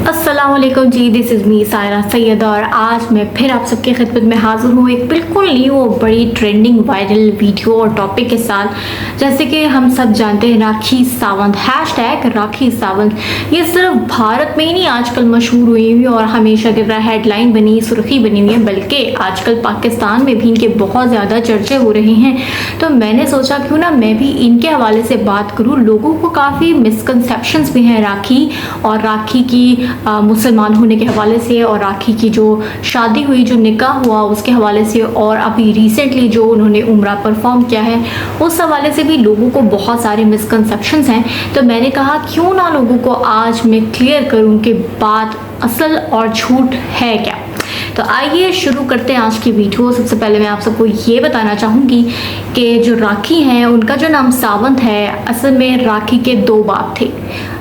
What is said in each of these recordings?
अस्सलाम वालेकुम जी, this is me Saira Syed और आज मैं फिर आप सबके खिदमत में हाज़िर हूँ एक बिल्कुल न्यू बड़ी ट्रेंडिंग वायरल वीडियो और टॉपिक के साथ। जैसे कि हम सब जानते हैं राखी सावंत, हैशटैग राखी सावंत, ये सिर्फ भारत में ही नहीं आजकल मशहूर हुई हुई और हमेशा की तरह हेडलाइन बनी, सुर्खी बनी हुई है, बल्कि आजकल पाकिस्तान में भी इनके बहुत ज़्यादा चर्चे हो रहे हैं। तो मैंने सोचा क्यों ना मैं भी इनके हवाले से बात करूँ। लोगों को काफ़ी मिसकंसेप्शंस भी हैं राखी और राखी की मुसलमान होने के हवाले से और राखी की जो शादी हुई, जो निकाह हुआ उसके हवाले से, और अभी रिसेंटली जो उन्होंने उम्रा परफॉर्म किया है उस हवाले से भी लोगों को बहुत सारे मिसकंसेप्शंस हैं। तो मैंने कहा क्यों ना लोगों को आज मैं क्लियर करूं कि बात असल और झूठ है क्या। तो आइए शुरू करते हैं आज की वीडियो। सबसे पहले मैं आप सबको ये बताना चाहूँगी कि जो राखी हैं उनका जो नाम सावंत है, असल में राखी के दो बाप थे,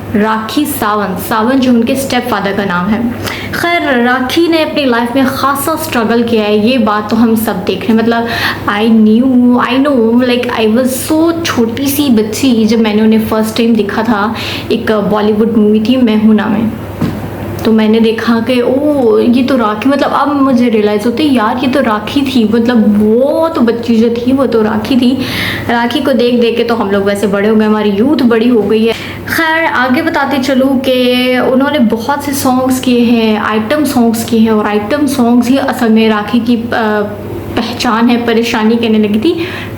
राखी सावंत, सावंत जो उनके स्टेप फादर का नाम है। खैर राखी ने अपनी लाइफ में खासा स्ट्रगल किया है, ये बात तो हम सब देख रहे हैं। मतलब I know like I was so छोटी सी बच्ची जब मैंने उन्हें फर्स्ट टाइम देखा था। एक बॉलीवुड मूवी थी मैं हूं ना में, तो मैंने देखा कि ओ ये तो राखी, मतलब अब मुझे रियलाइज़ होती है यार ये तो राखी थी, मतलब वो तो बच्ची जो थी वो तो राखी थी। राखी को देख देख के तो हम लोग वैसे बड़े हो गए, हमारी यूथ बड़ी हो गई है। खैर आगे बताते चलूँ कि उन्होंने बहुत से सॉन्ग्स किए हैं, आइटम सॉन्ग्स किए हैं, और आइटम सॉन्ग्स ही असल में राखी की पहचान है, परेशानी कहने लगी थी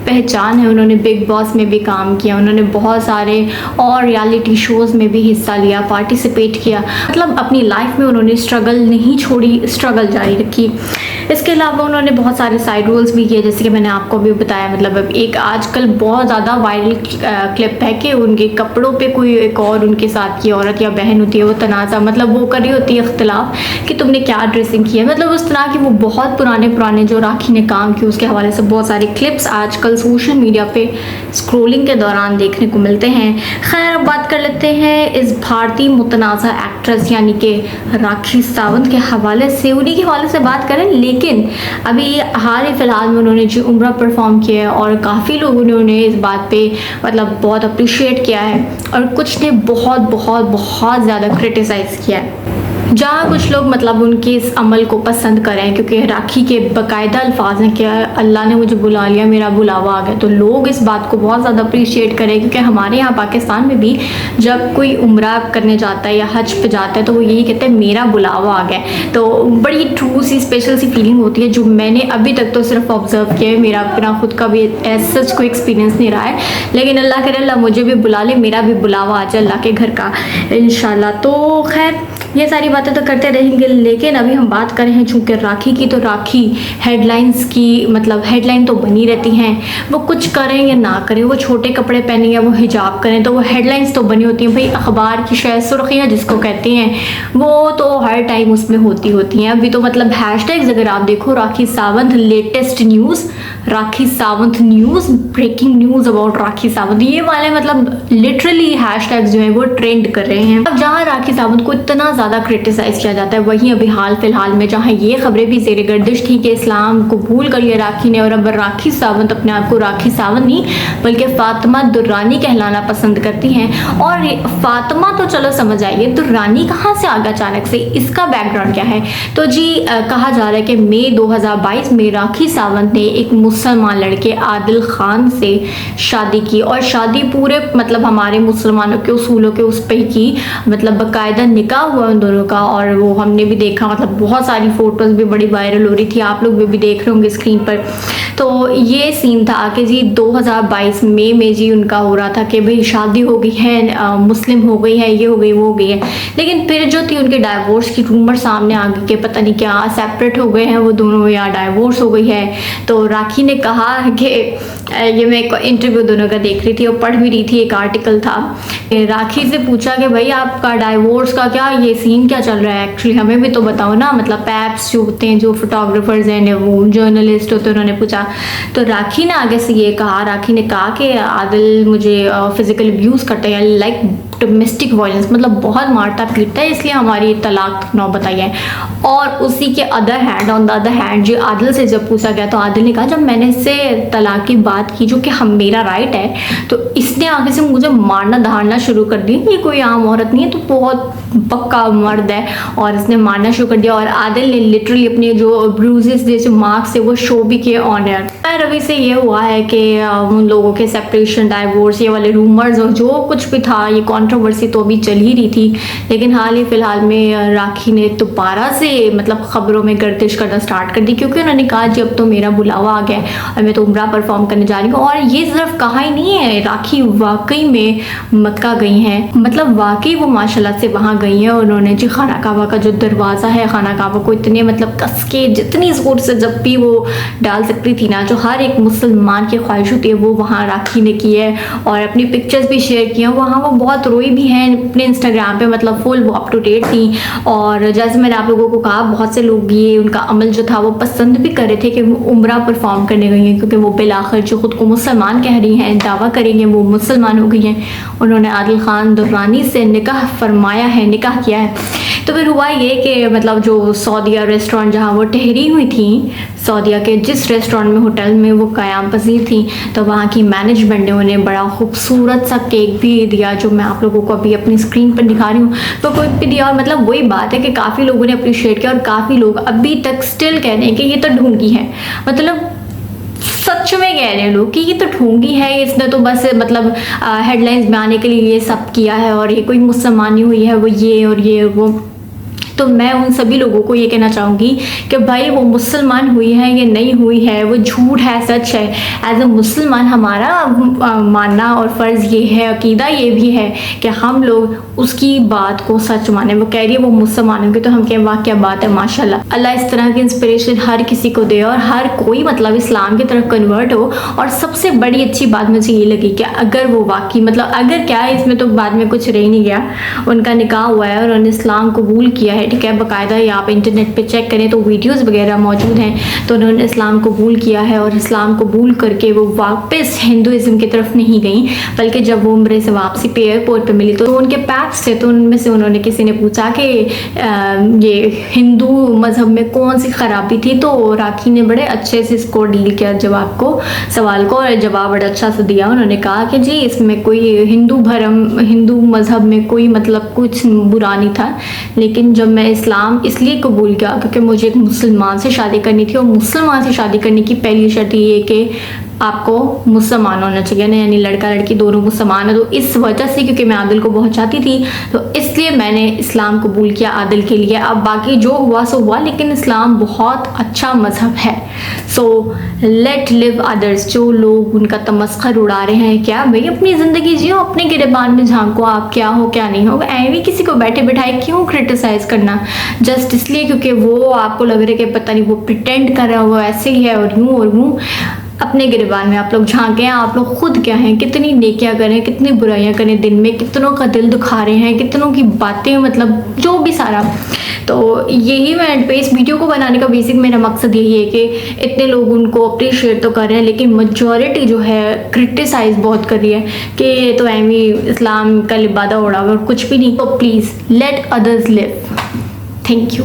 पहचान है। उन्होंने बिग बॉस में भी काम किया, उन्होंने बहुत सारे और रियलिटी शोज़ में भी हिस्सा लिया, पार्टिसिपेट किया। मतलब अपनी लाइफ में उन्होंने स्ट्रगल नहीं छोड़ी, स्ट्रगल जारी रखी। इसके अलावा उन्होंने बहुत सारे साइड रोल्स भी किए, जैसे कि मैंने आपको भी बताया। मतलब अब एक आजकल बहुत ज़्यादा वायरल क्लिप है कि उनके कपड़ों पे कोई एक और उनके साथ की औरत या बहन होती है, वो तनाज़ा मतलब वो कर रही होती है इख्तिलाफ कि तुमने क्या ड्रेसिंग की है, मतलब उस तरह की वो बहुत पुराने जो राखी ने काम किया उसके हवाले से बहुत सारे क्लिप्स आजकल सोशल मीडिया पे स्क्रोलिंग के दौरान देखने को मिलते हैं। खैर अब बात कर लेते हैं इस भारतीय मुतनाज़ा एक्ट्रेस यानी कि राखी सावंत के हवाले से, उन्हीं के हवाले से बात करें। लेकिन अभी हाल ही फिलहाल में उन्होंने जो उम्रा परफॉर्म किया है और काफ़ी लोगों ने उन्हें इस बात पे मतलब बहुत अप्रिशिएट किया है और कुछ ने बहुत ज़्यादा क्रिटिसाइज़ किया है। जहाँ कुछ लोग मतलब उनके इस अमल को पसंद करें, क्योंकि राखी के बाकायदा अल्फाज हैं कि अल्लाह ने मुझे बुला लिया, मेरा बुलावा आ गया, तो लोग इस बात को बहुत ज़्यादा अप्रिशिएट करें। क्योंकि हमारे यहाँ पाकिस्तान में भी जब कोई उम्रा करने जाता है या हज पे जाता है तो वो यही कहते हैं मेरा बुलावा आ गया। तो बड़ी ट्रू सी स्पेशल सी फीलिंग होती है जो मैंने अभी तक तो सिर्फ ऑब्जर्व किया है। मेरा अपना खुद का भी एज सच कोई एक्सपीरियंस नहीं रहा है, लेकिन अल्लाह करे अल्लाह मुझे भी बुला ले, मेरा भी बुलावा आ जाए अल्लाह के घर का इंशाल्लाह। तो खैर ये सारी बातें तो करते रहेंगे, लेकिन अभी हम बात कर रहे हैं चूँकि राखी की, तो राखी हेडलाइंस की मतलब हेडलाइन तो बनी रहती हैं। वो कुछ करें या ना करें, वो छोटे कपड़े पहने या वो हिजाब करें, तो वो हेडलाइंस तो बनी होती हैं। भाई अखबार की शायद सुर्खियाँ जिसको कहते हैं वो तो हर टाइम उसमें होती हैं। अभी तो मतलब हैशटैग्स अगर आप देखो, Rakhi Sawant latest news, Rakhi Sawant news, breaking news about Rakhi Sawant, ये वाले मतलब लिटरली हैशटैग्स जो हैं वो ट्रेंड कर रहे हैं। अब जहाँ राखी सावंत को इतना ज़्यादा क्रिटिसाइज किया जाता है, वहीं अभी हाल फिलहाल में जहाँ ये खबरें भी ज़ेर गर्दिश थी कि इस्लाम कबूल कर लिया राखी ने, और अब राखी सावंत अपने आप को राखी सावंत नहीं बल्कि फातिमा दुर्रानी कहलाना पसंद करती हैं। और फातिमा तो चलो समझ आइए, दुर्रानी कहाँ से आ गया अचानक से, इसका बैकग्राउंड क्या है। तो जी कहा जा रहा है कि मई 2022 में राखी सावंत ने एक मुसलमान लड़के आदिल खान से शादी की, और शादी पूरे मतलब हमारे मुसलमानों के उसूलों के उस पर की, मतलब बाकायदा निकाह हुआ उन दोनों का। और वो हमने भी देखा, मतलब बहुत सारी फोटोज़ भी बड़ी वायरल हो रही थी, आप लोग भी देख रहे होंगे स्क्रीन पर। तो ये सीन था कि जी 2022 मई में जी उनका हो रहा था कि भाई शादी हो गई है, मुस्लिम हो गई है, ये हो गई वो हो गई है। लेकिन फिर जो थी उनके डाइवोर्स की रूमर सामने आ गई कि पता नहीं क्या सेपरेट हो गए हैं वो दोनों या डाइवोर्स हो गई है। तो राखी ने कहा कि ये मैं एक इंटरव्यू दोनों का देख रही थी और पढ़ भी रही थी, एक आर्टिकल था। राखी से पूछा कि भाई आपका डाइवोर्स का क्या ये सीन क्या चल रहा है, एक्चुअली हमें भी तो बताओ ना। मतलब पैप्स जो होते हैं, जो फोटोग्राफर्स हैं, वो जर्नलिस्ट होते हैं, उन्होंने पूछा। तो राखी ने आगे से ये कहा, राखी ने कहा कि आदिल मुझे फिजिकल अब्यूज़ करता है, लाइक डोमेस्टिक वायलेंस, मतलब बहुत मारता पीटता है, इसलिए हमारी तलाक नौबत आई है। और उसी के other hand, on the other hand, जो आदिल से जब पूछा गया तो आदिल ने कहा जब मैंने इससे तलाक की बात की, जो कि हम मेरा राइट है, तो इसने आगे से मुझे मारना धारना शुरू कर दिया। ये कोई आम औरत नहीं है, तो बहुत पक्का मर्द है, और इसने मारना शुरू कर दिया। और आदिल ने लिटरली अपने जो ब्रूजेस जैसे मार्क्स है वो शो भी किए ऑन एयर। रवि से ये हुआ है कि उन लोगों के सेपरेशन, डाइवोर्स, ये वाले रूमर्स और जो कुछ भी था, ये कंट्रोवर्सी तो अभी चल ही रही थी, लेकिन हाल ही फिलहाल में राखी ने दोबारा से मतलब खबरों में गर्दिश करना स्टार्ट कर दी, क्योंकि उन्होंने कहा जी अब तो मेरा बुलावा आ गया और मैं तो उम्रा परफॉर्म करने जा रही हूँ। और ये सिर्फ कहा ही नहीं है, राखी वाकई में मक्का गई हैं, मतलब वाकई वो माशाल्लाह से वहाँ गई हैं। उन्होंने जी खाना काबा का जो दरवाज़ा है, खाना काबा को इतने मतलब कस के, जितनी जोर से जब भी वो डाल सकती थी ना, जो हर एक मुसलमान की ख्वाहिश होती है, वो वहाँ राखी ने की है। और अपनी पिक्चर्स भी शेयर की हैं, वहाँ वो बहुत रोई भी हैं अपने इंस्टाग्राम पे, मतलब फुल वो अप टू डेट थी। और जैसे मैंने आप लोगों को कहा, बहुत से लोग ये उनका अमल जो था वो पसंद भी कर रहे थे कि वो उम्रा परफॉर्म करने गई हैं, क्योंकि वो बिलाखिर जो खुद को मुसलमान कह रही हैं, दावा करेंगे वो मुसलमान हो गई हैं। उन्होंने आदिल खान दुर्रानी से निकाह फरमाया है, निकाह किया है। तो फिर हुआ ये कि मतलब जो सऊदिया रेस्टोरेंट जहाँ वो ठहरी हुई थी, सऊदिया के जिस रेस्टोरेंट में, होटल में वो क़याम पसीर थी, तो वहाँ की मैनेजमेंट ने उन्हें बड़ा खूबसूरत सा केक भी दिया, जो मैं आप लोगों को अभी अपनी स्क्रीन पर दिखा रही हूँ। तो केक भी दिया, और मतलब वही बात है कि काफ़ी लोगों ने अप्रिशिएट किया, और काफ़ी लोग अभी तक स्टिल कह रहे हैं कि ये तो ढोंगी है। मतलब सच में कह रहे हैं लोग कि ये तो ढोंगी है, इसने तो बस मतलब हेडलाइंस में आने के लिए ये सब किया है, और ये कोई मुसलमानी हुई है, वो ये और ये वो। तो मैं उन सभी लोगों को ये कहना चाहूँगी कि भाई वो मुसलमान हुई है या नहीं हुई है, वो झूठ है सच है। एज अ मुसलमान हमारा मानना और फ़र्ज़ ये है, अकीदा ये भी है कि हम लोग उसकी बात को सच माने। वो कह रही है वो मुसलमान होगी, तो हम कहें वाह क्या बात है, माशाल्लाह। अल्लाह इस तरह की इंस्पिरेशन हर किसी को दे, और हर कोई मतलब इस्लाम की तरफ कन्वर्ट हो। और सबसे बड़ी अच्छी बात मुझे ये लगी कि अगर वो वाकई मतलब अगर क्या है, इसमें तो बाद में कुछ रह नहीं गया, उनका निकाह हुआ है और उन्होंने इस्लाम कबूल किया है, ठीक है, बाकायदा ये आप इंटरनेट पे चेक करें तो वीडियोस वगैरह मौजूद हैं। तो उन्होंने इस्लाम कबूल किया है, और इस्लाम कबूल करके वो वापस हिंदुज़म की तरफ नहीं गई, बल्कि जब वो उम्रे से वापसी पे एयरपोर्ट पे मिली तो उनके पैक्स थे, तो उनमें से उन्होंने किसी ने पूछा कि ये हिंदू मज़हब में कौन सी ख़राबी थी, तो राखी ने बड़े अच्छे से इसको डील किया जवाब को, सवाल को, और जवाब बड़ा अच्छा सा दिया। उन्होंने कहा कि जी इसमें कोई हिंदू मज़हब में कोई मतलब कुछ बुरा नहीं था, लेकिन जब मैं इस्लाम इसलिए कबूल किया क्योंकि मुझे एक मुसलमान से शादी करनी थी, और मुसलमान से शादी करने की पहली शर्त ये कि आपको मुसलमान होना चाहिए ना, यानी लड़का लड़की दोनों मुसलमान है। तो इस वजह से, क्योंकि मैं आदिल को बहुत चाहती थी, तो इसलिए मैंने इस्लाम कबूल किया आदिल के लिए। अब बाकी जो हुआ सो हुआ, लेकिन इस्लाम बहुत अच्छा मज़हब है। So let live others. जो लोग उनका तमस्खर उड़ा रहे हैं, क्या भाई अपनी ज़िंदगी जियो, अपने गिरबान में झांको, आप क्या हो क्या नहीं हो। ऐवी किसी को बैठे बैठाए क्यों क्रिटिसाइज़ करना, जस्ट इसलिए क्योंकि वो आपको लग रहा है कि पता नहीं वो प्रिटेंड कर रहा है, वो ऐसे ही है और यूँ और यूँ। अपने गिरबान में आप लोग झांकें, आप लोग खुद क्या हैं, कितनी नेकियां करें, कितनी बुराइयां करें दिन में, कितनों का दिल दुखा रहे हैं, कितनों की बातें, मतलब जो भी सारा। तो यही मैं पे इस वीडियो को बनाने का बेसिक मेरा मकसद यही है कि इतने लोग उनको अप्रिशिएट तो कर रहे हैं, लेकिन मेजॉरिटी जो है क्रिटिसाइज बहुत कर रही है कि तो ऐवी इस्लाम का लिबादा उड़ा और कुछ भी नहीं। तो please let others live. Thank you.